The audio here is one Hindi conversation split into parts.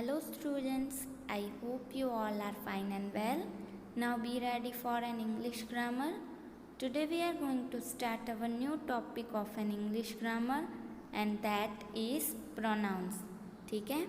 Hello students, I hope you all are fine and well. Now be ready for an English grammar. Today we are going to start our new topic of an English grammar and that is pronouns. ठीक है?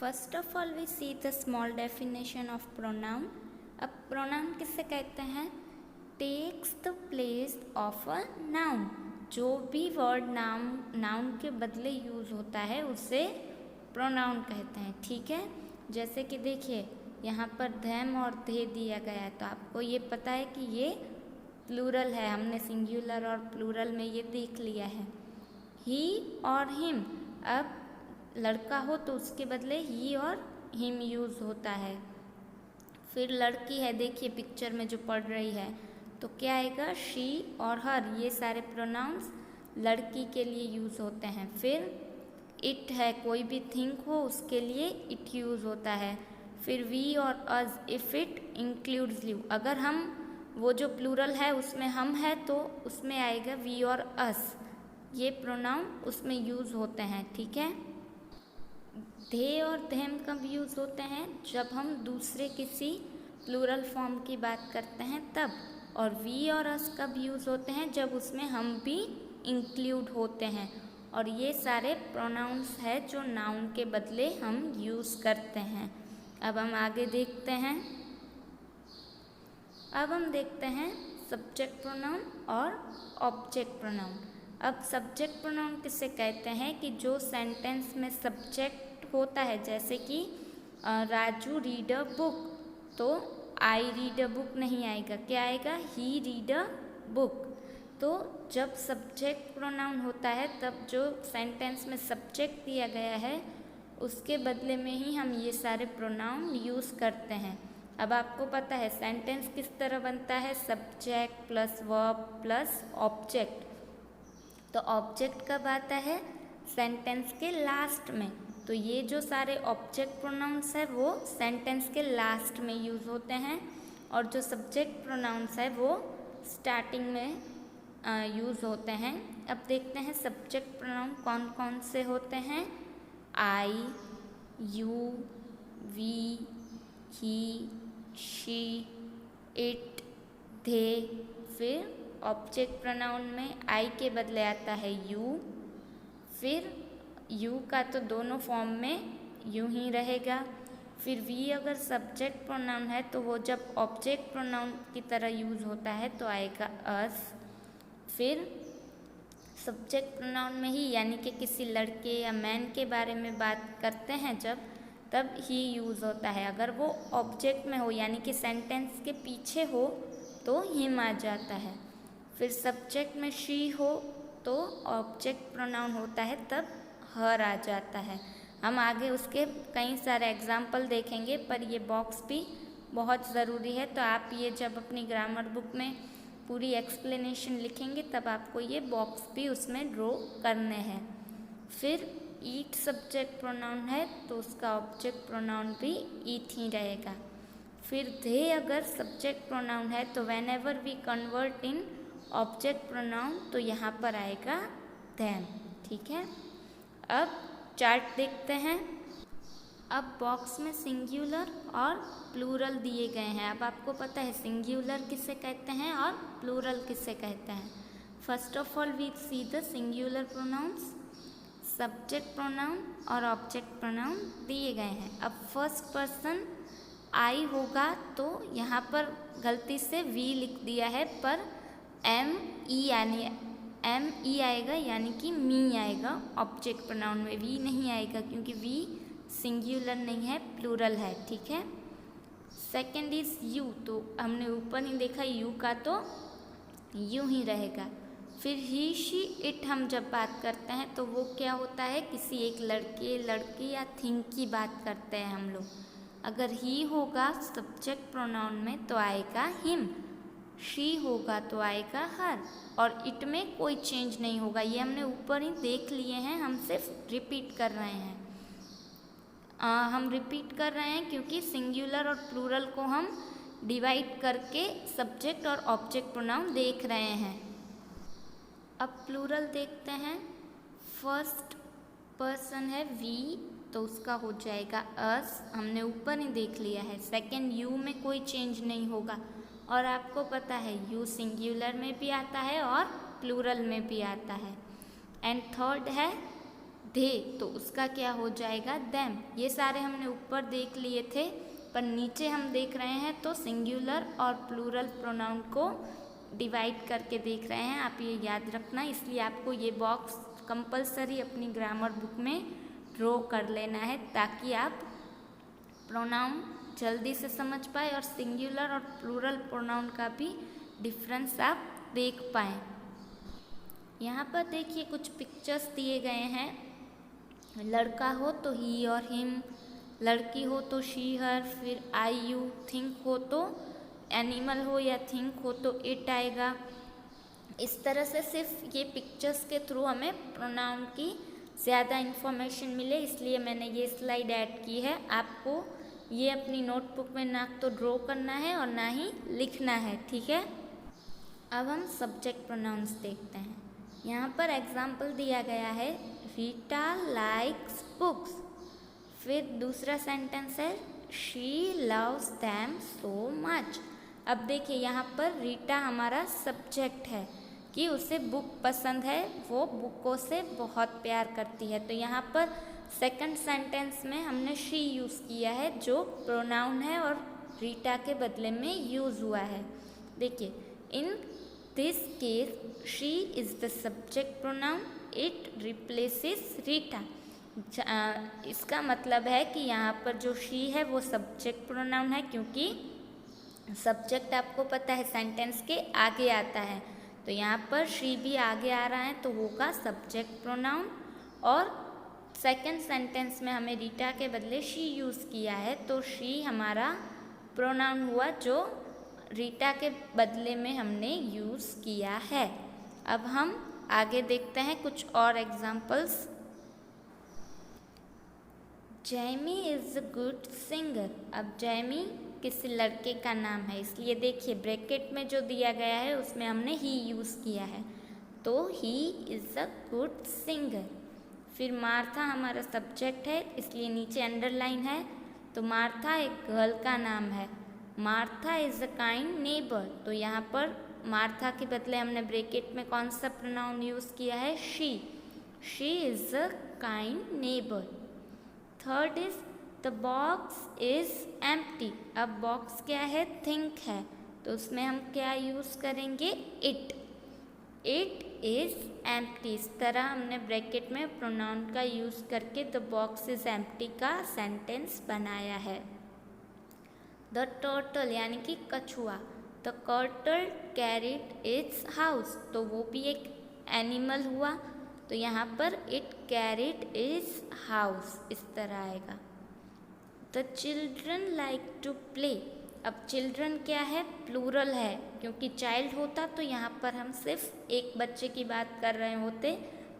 First of all we see the small definition of pronoun. अब pronoun किससे कहते हैं? Takes the place of a noun. जो भी word noun के बदले यूज़ होता है उसे प्रोनाउन कहते हैं. ठीक है, जैसे कि देखिए यहाँ पर them और they दिया गया है तो आपको ये पता है कि ये प्लूरल है. हमने सिंगुलर और प्लूरल में ये देख लिया है. ही और हिम, अब लड़का हो तो उसके बदले ही और हिम यूज़ होता है. फिर लड़की है, देखिए पिक्चर में जो पढ़ रही है तो क्या आएगा? शी और हर, ये सारे प्रोनाउंस लड़की के लिए यूज़ होते हैं. फिर इट है, कोई भी थिंग हो उसके लिए इट यूज़ होता है. फिर वी और अस, इफ़ इट इंक्लूड्स यू, अगर हम वो जो प्लूरल है उसमें हम है तो उसमें आएगा वी और अस, ये प्रोनाउन उसमें यूज़ होते हैं. ठीक है. दे और देम कब यूज़ होते हैं? जब हम दूसरे किसी प्लूरल फॉर्म की बात करते हैं तब. और वी और अस कब यूज़ होते हैं? जब उसमें हम भी इंक्लूड होते हैं. और ये सारे प्रोनाउंस है जो नाउन के बदले हम यूज़ करते हैं. अब हम आगे देखते हैं. अब हम देखते हैं सब्जेक्ट प्रोनाउन और ऑब्जेक्ट प्रोनाउन. अब सब्जेक्ट प्रोनाउन किसे कहते हैं? कि जो सेंटेंस में सब्जेक्ट होता है, जैसे कि राजू रीड अ बुक, तो आई रीड अ बुक नहीं आएगा, क्या आएगा? ही रीड अ बुक. तो जब सब्जेक्ट प्रोनाउन होता है तब जो सेंटेंस में सब्जेक्ट दिया गया है उसके बदले में ही हम ये सारे प्रोनाउन यूज़ करते हैं. अब आपको पता है सेंटेंस किस तरह बनता है? Subject plus verb plus object. तो ऑब्जेक्ट कब आता है? सेंटेंस के लास्ट में. तो ये जो सारे ऑब्जेक्ट प्रोनाउंस है वो सेंटेंस के लास्ट में यूज़ होते हैं और जो सब्जेक्ट प्रोनाउंस है वो स्टार्टिंग में यूज़ होते हैं. अब देखते हैं सब्जेक्ट प्रोनाउन कौन कौन से होते हैं. I, you, we, he, she, it, they. फिर ऑब्जेक्ट प्रोनाउन में आई के बदले आता है यू. फिर यू का तो दोनों फॉर्म में यू ही रहेगा. फिर वी अगर सब्जेक्ट प्रोनाउन है तो वो जब ऑब्जेक्ट प्रोनाउन की तरह यूज़ होता है तो आएगा अस. फिर सब्जेक्ट प्रोनाउन में ही, यानी कि किसी लड़के या मैन के बारे में बात करते हैं जब, तब ही यूज़ होता है. अगर वो ऑब्जेक्ट में हो यानी कि सेंटेंस के पीछे हो तो हिम आ जाता है. फिर सब्जेक्ट में शी हो तो ऑब्जेक्ट प्रोनाउन होता है तब हर आ जाता है. हम आगे उसके कई सारे एग्जाम्पल देखेंगे पर ये बॉक्स भी बहुत ज़रूरी है. तो आप ये जब अपनी ग्रामर बुक में पूरी एक्सप्लेनेशन लिखेंगे तब आपको ये बॉक्स भी उसमें ड्रॉ करने हैं. फिर ईट सब्जेक्ट प्रोनाउन है तो उसका ऑब्जेक्ट प्रोनाउन भी ईट ही रहेगा. फिर दे अगर सब्जेक्ट प्रोनाउन है तो whenever we convert in object pronoun तो यहाँ पर आएगा देम. ठीक है. अब चार्ट देखते हैं. अब बॉक्स में सिंगुलर और प्लूरल दिए गए हैं. अब आपको पता है सिंगुलर किसे कहते हैं और प्लूरल किसे कहते हैं. First of all we see the singular pronouns. Subject pronoun और ऑब्जेक्ट प्रोनाउन दिए गए हैं. अब फर्स्ट पर्सन आई होगा तो यहाँ पर गलती से वी लिख दिया है पर एम ई यानी एम ई आएगा यानी कि मी आएगा. ऑब्जेक्ट प्रोनाउन में वी नहीं आएगा क्योंकि वी सिंगुलर नहीं है, प्लूरल है. ठीक है. सेकेंड इज यू, तो हमने ऊपर ही देखा यू का तो यू ही रहेगा. फिर ही, शी, इट हम जब बात करते हैं तो वो क्या होता है? किसी एक लड़के, लड़की या थिंग की बात करते हैं हम लोग. अगर ही होगा सब्जेक्ट प्रोनाउन में तो आएगा हिम. शी होगा तो आएगा हर. और इट में कोई चेंज नहीं होगा. ये हमने ऊपर ही देख लिए हैं, हम सिर्फ रिपीट कर रहे हैं. हम रिपीट कर रहे हैं क्योंकि सिंगुलर और प्लूरल को हम डिवाइड करके सब्जेक्ट और ऑब्जेक्ट प्रोनाउन देख रहे हैं. अब प्लूरल देखते हैं. फर्स्ट पर्सन है वी तो उसका हो जाएगा अस, हमने ऊपर ही देख लिया है। सेकंड, यू में कोई चेंज नहीं होगा और आपको पता है यू सिंगुलर में भी आता है और प्लूरल में भी आता है। एंड थर्ड है दे, तो उसका क्या हो जाएगा देम। ये सारे हमने ऊपर देख लिए थे, पर नीचे हम देख रहे हैं तो सिंगुलर और प्लूरल प्रोनाउन को डिवाइड करके देख रहे हैं। आप ये याद रखना, इसलिए आपको ये बॉक्स कंपलसरी अपनी ग्रामर बुक में ड्रॉ कर लेना है, ताकि आप प्रोनाउन जल्दी से समझ पाए और सिंगुलर और प्लूरल प्रोनाउन का भी डिफरेंस आप देख पाएँ। यहाँ पर देखिए कुछ पिक्चर्स दिए गए हैं। लड़का हो तो ही और हिम, लड़की हो तो शी हर, फिर आई यू, थिंक हो तो एनिमल हो या थिंक हो तो इट आएगा। इस तरह से सिर्फ ये पिक्चर्स के थ्रू हमें प्रोनाउन की ज़्यादा इन्फॉर्मेशन मिले, इसलिए मैंने ये स्लाइड ऐड की है। आपको ये अपनी नोटबुक में ना तो ड्रॉ करना है और ना ही लिखना है, ठीक है। अब हम सब्जेक्ट प्रोनाउंस देखते हैं। यहाँ पर एग्जाम्पल दिया गया है, रीटा लाइक्स बुक्स। फिर दूसरा सेंटेंस है, she loves them so much. अब देखिए यहाँ पर रीटा हमारा सब्जेक्ट है कि उसे बुक पसंद है, वो बुकों से बहुत प्यार करती है। तो यहाँ पर सेकंड सेंटेंस में हमने शी यूज़ किया है, जो प्रोनाउन है और रीटा के बदले में यूज़ हुआ है। देखिए, in this case she is the subject pronoun, it replaces Rita. इसका मतलब है कि यहाँ पर जो शी है वो सब्जेक्ट प्रोनाउन है, क्योंकि सब्जेक्ट आपको पता है सेंटेंस के आगे आता है, तो यहाँ पर शी भी आगे आ रहा है तो होगा सब्जेक्ट प्रोनाउन। और सेकंड सेंटेंस में हमें रीटा के बदले शी यूज़ किया है, तो शी हमारा प्रोनाउन हुआ जो रीटा के बदले में हमने यूज़ किया है। अब हम आगे देखते हैं कुछ और examples. Jamie is a good singer. अब जैमी किसी लड़के का नाम है, इसलिए देखिए ब्रैकेट में जो दिया गया है उसमें हमने ही यूज़ किया है, तो he is a good singer. फिर मार्था हमारा सब्जेक्ट है, इसलिए नीचे अंडरलाइन है, तो मार्था एक गर्ल का नाम है। Martha is a kind neighbour, तो यहाँ पर मार्था के बदले हमने ब्रैकेट में कौन सा प्रोनाउन यूज़ किया है, she. She is a kind neighbour. Third is the box is empty. अब बॉक्स क्या है, थिंक है, तो उसमें हम क्या यूज़ करेंगे, इट। It is empty. इस तरह हमने ब्रैकेट में प्रोनाउन का यूज़ करके द बॉक्स इज़ एम्प्टी का सेंटेंस बनाया है। द टर्टल यानी कि कछुआ, the curtail carried it's house, तो वो भी एक एनिमल हुआ, तो यहाँ पर इट कैरिड इट्स हाउस, इस तरह आएगा। The children like to play. अब चिल्ड्रन क्या है, प्लूरल है, क्योंकि चाइल्ड होता तो यहाँ पर हम सिर्फ एक बच्चे की बात कर रहे होते,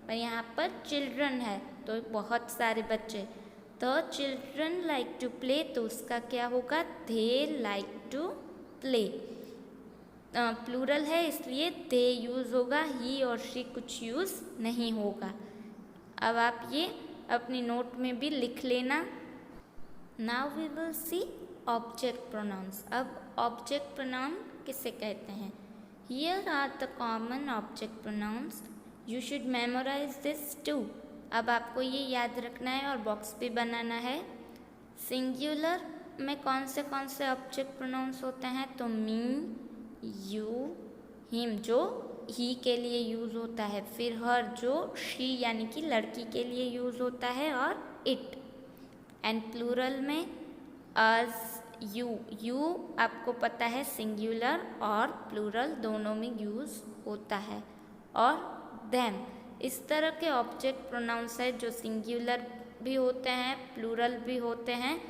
पर यहाँ पर चिल्ड्रन है तो बहुत सारे बच्चे। The children like to play, तो उसका क्या होगा, they like to play. Plural है इसलिए दे यूज़ होगा, ही और शी कुछ यूज़ नहीं होगा। अब आप ये अपनी नोट में भी लिख लेना। Now we will see object pronouns. अब ऑब्जेक्ट प्रोनाउन किसे कहते हैं। Here are the common object pronouns, you should memorise this too. अब आपको ये याद रखना है और बॉक्स भी बनाना है। सिंगुलर में कौन से ऑब्जेक्ट प्रोनाउंस होते हैं, तो मी, यू, हिम जो ही के लिए यूज़ होता है, फिर हर जो शी यानी कि लड़की के लिए यूज़ होता है, और इट। एंड प्लूरल में अस, यू आपको पता है सिंगुलर और प्लूरल दोनों में यूज़ होता है, और देम। इस तरह के ऑब्जेक्ट प्रोनाउंस है जो सिंगुलर भी होते हैं, प्लूरल भी होते हैं।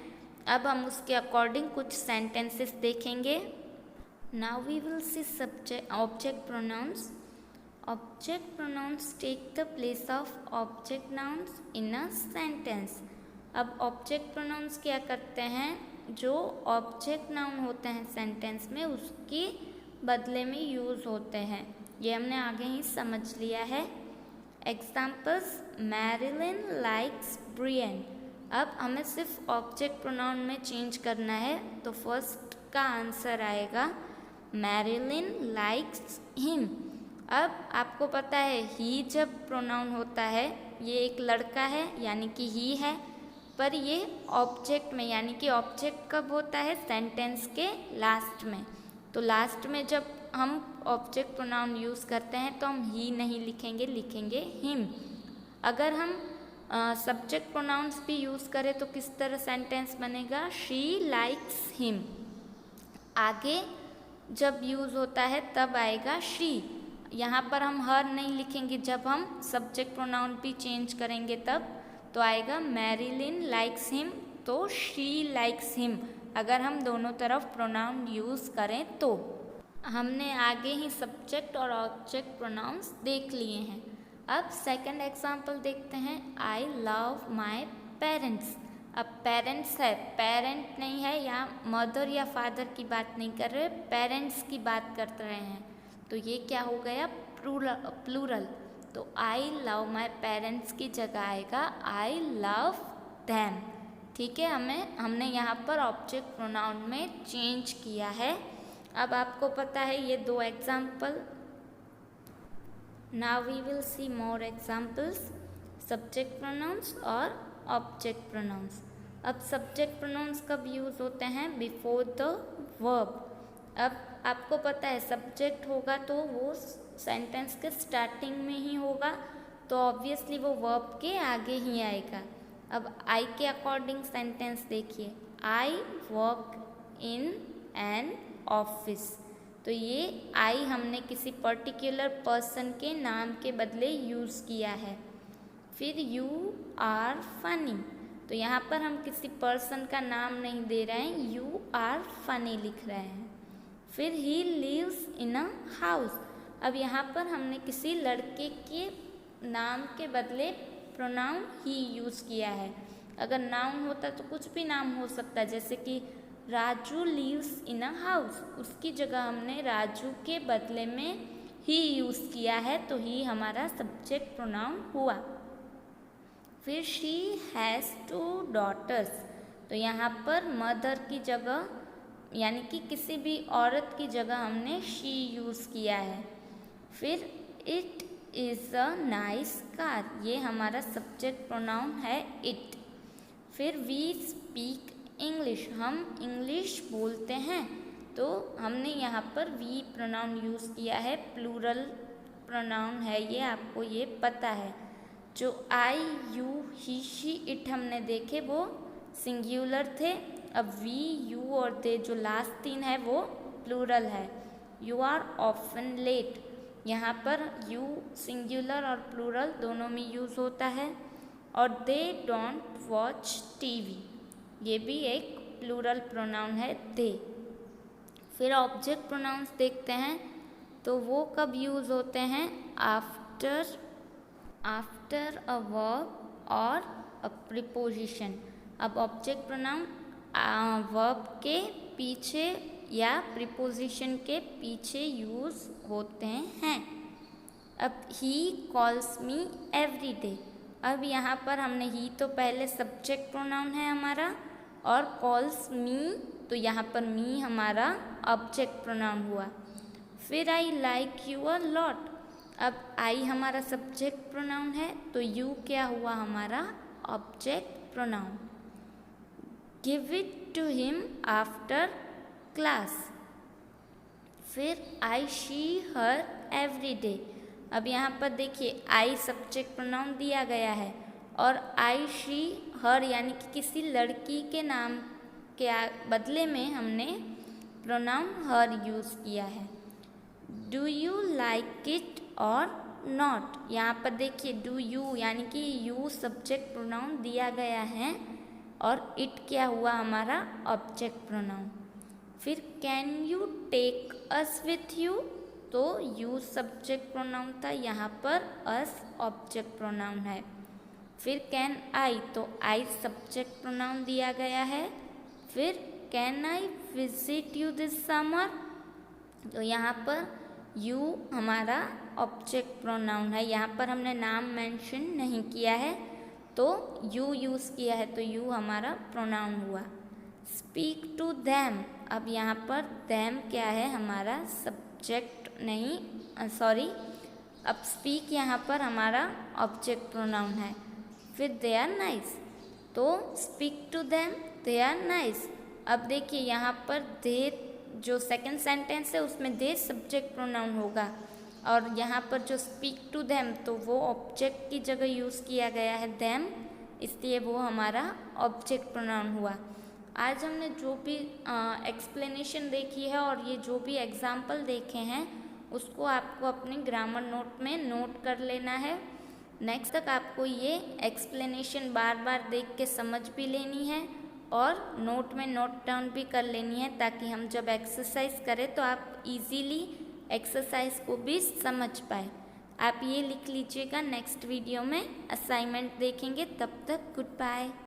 अब हम उसके अकॉर्डिंग कुछ सेंटेंसेस देखेंगे। Now we will see object pronouns. Object pronouns take the place of object nouns in a sentence. अब ऑब्जेक्ट प्रोनाउंस क्या करते हैं, जो ऑब्जेक्ट नाउन होते हैं सेंटेंस में उसके बदले में यूज़ होते हैं। ये हमने आगे ही समझ लिया है। Examples, Marilyn likes Brian. अब हमें सिर्फ ऑब्जेक्ट प्रोनाउन में चेंज करना है, तो फर्स्ट का आंसर आएगा मैरिलिन लाइक्स हिम। अब आपको पता है ही जब प्रोनाउन होता है, ये एक लड़का है यानी कि ही है, पर ये ऑब्जेक्ट में, यानी कि ऑब्जेक्ट कब होता है, सेंटेंस के लास्ट में। तो लास्ट में जब हम ऑब्जेक्ट प्रोनाउन यूज़ करते हैं तो हम ही नहीं लिखेंगे, लिखेंगे हिम। अगर हम सब्जेक्ट प्रोनाउंस भी यूज़ करें तो किस तरह सेंटेंस बनेगा, शी लाइक्स हिम। आगे जब यूज़ होता है तब आएगा शी। यहाँ पर हम हर नहीं लिखेंगे, जब हम सब्जेक्ट प्रोनाउन भी चेंज करेंगे तब तो आएगा मैरिलिन लाइक्स हिम, तो शी लाइक्स हिम, अगर हम दोनों तरफ प्रोनाउन यूज़ करें तो। हमने आगे ही सब्जेक्ट और ऑब्जेक्ट प्रोनाउंस देख लिए हैं। अब सेकंड एग्जाम्पल देखते हैं, आई लव माई पेरेंट्स। अब पेरेंट्स है, पेरेंट नहीं है, यहाँ मदर या फादर की बात नहीं कर रहे, पेरेंट्स की बात कर रहे हैं, तो ये क्या हो गया, प्लूरल। तो आई लव माई पेरेंट्स की जगह आएगा आई लव देम। ठीक है, हमने यहाँ पर ऑब्जेक्ट प्रोनाउन में चेंज किया है। अब आपको पता है ये दो example. Now we will see more examples, subject pronouns और ऑब्जेक्ट प्रोनाउंस। अब सब्जेक्ट प्रोनाउंस कब यूज़ होते हैं, बिफोर द वर्ब। अब आपको पता है सब्जेक्ट होगा तो वो सेंटेंस के स्टार्टिंग में ही होगा, तो ऑब्वियसली वो वर्ब के आगे ही आएगा। अब आई के अकॉर्डिंग सेंटेंस देखिए, I work in an office. तो ये आई हमने किसी पर्टिकुलर पर्सन के नाम के बदले यूज़ किया है। फिर यू आर फनी, तो यहाँ पर हम किसी पर्सन का नाम नहीं दे रहे हैं, यू आर फनी लिख रहे हैं। फिर he lives in a house, अब यहाँ पर हमने किसी लड़के के नाम के बदले प्रोनाउन ही यूज़ किया है। अगर नाउन होता तो कुछ भी नाम हो सकता है, जैसे कि Raju lives in a house, उसकी जगह हमने राजू के बदले में ही यूज़ किया है, तो ही हमारा सब्जेक्ट प्रोनाउन हुआ। फिर शी हैज़ 2 daughters, तो यहाँ पर मदर की जगह यानी कि किसी भी औरत की जगह हमने शी यूज़ किया है। फिर it is a nice car, ये हमारा सब्जेक्ट प्रोनाउन है इट। फिर वी स्पीक इंग्लिश, हम इंग्लिश बोलते हैं, तो हमने यहाँ पर वी प्रोनाउन यूज़ किया है, प्लूरल प्रोनाउन है ये, आपको ये पता है। जो आई यू ही शी इट हमने देखे वो सिंगुलर थे, अब वी यू और दे जो लास्ट 3 है वो प्लूरल है। यू आर ऑफन लेट, यहाँ पर यू सिंगुलर और प्लूरल दोनों में यूज़ होता है। और दे डोंट वॉच टीवी, ये भी एक प्लूरल प्रोनाउन है दे। फिर ऑब्जेक्ट प्रोनाउंस देखते हैं, तो वो कब यूज़ होते हैं, आफ्टर अ वर्ब और अ प्रीपोजिशन। अब ऑब्जेक्ट प्रोनाउन वर्ब के पीछे या प्रीपोजिशन के पीछे यूज़ होते हैं। अब he calls me every day, अब यहाँ पर हमने ही तो पहले सब्जेक्ट प्रोनाउन है हमारा, और कॉल्स मी तो यहाँ पर मी हमारा ऑब्जेक्ट प्रोनाउन हुआ। फिर I like you a lot, अब आई हमारा सब्जेक्ट प्रोनाउन है, तो यू क्या हुआ हमारा object pronoun. Give it to him after class, फिर I she her every day, अब यहाँ पर देखिए आई सब्जेक्ट प्रोनाउन दिया गया है और आई शी हर यानी कि किसी लड़की के नाम के बदले में हमने प्रोनाउन हर यूज़ किया है। डू यू लाइक इट और नॉट, यहाँ पर देखिए डू यू यानी कि यू सब्जेक्ट प्रोनाउन दिया गया है और इट क्या हुआ हमारा ऑब्जेक्ट प्रोनाउन। फिर can you take us with you, तो यू सब्जेक्ट प्रोनाउन था, यहाँ पर अस ऑब्जेक्ट प्रोनाउन है। फिर कैन आई, तो आई सब्जेक्ट प्रोनाउन दिया गया है। फिर can I visit you this summer, तो यहाँ पर यू हमारा ऑब्जेक्ट प्रोनाउन है, यहाँ पर हमने नाम मेंशन नहीं किया है, तो यू यूज़ किया है, तो यू हमारा प्रोनाउन हुआ। स्पीक टू देम, अब यहाँ पर देम क्या है, हमारा सब्जेक्ट नहीं, सॉरी, अब स्पीक यहाँ पर हमारा ऑब्जेक्ट प्रोनाउन है। फिर दे आर नाइस, तो speak to them they are nice. अब देखिए यहाँ पर दे, जो सेकंड सेंटेंस है उसमें दे सब्जेक्ट प्रोनाउन होगा, और यहाँ पर जो स्पीक टू देम, तो वो ऑब्जेक्ट की जगह यूज़ किया गया है देम, इसलिए वो हमारा ऑब्जेक्ट प्रोनाउन हुआ। आज हमने जो भी एक्सप्लेनेशन देखी है और ये जो भी एग्जाम्पल देखे हैं उसको आपको अपने ग्रामर नोट में नोट कर लेना है। नेक्स्ट तक आपको ये एक्सप्लेनेशन बार बार देख के समझ भी लेनी है और नोट में नोट डाउन भी कर लेनी है, ताकि हम जब एक्सरसाइज करें तो आप इजीली एक्सरसाइज को भी समझ पाए। आप ये लिख लीजिएगा, नेक्स्ट वीडियो में असाइनमेंट देखेंगे। तब तक गुड बाय।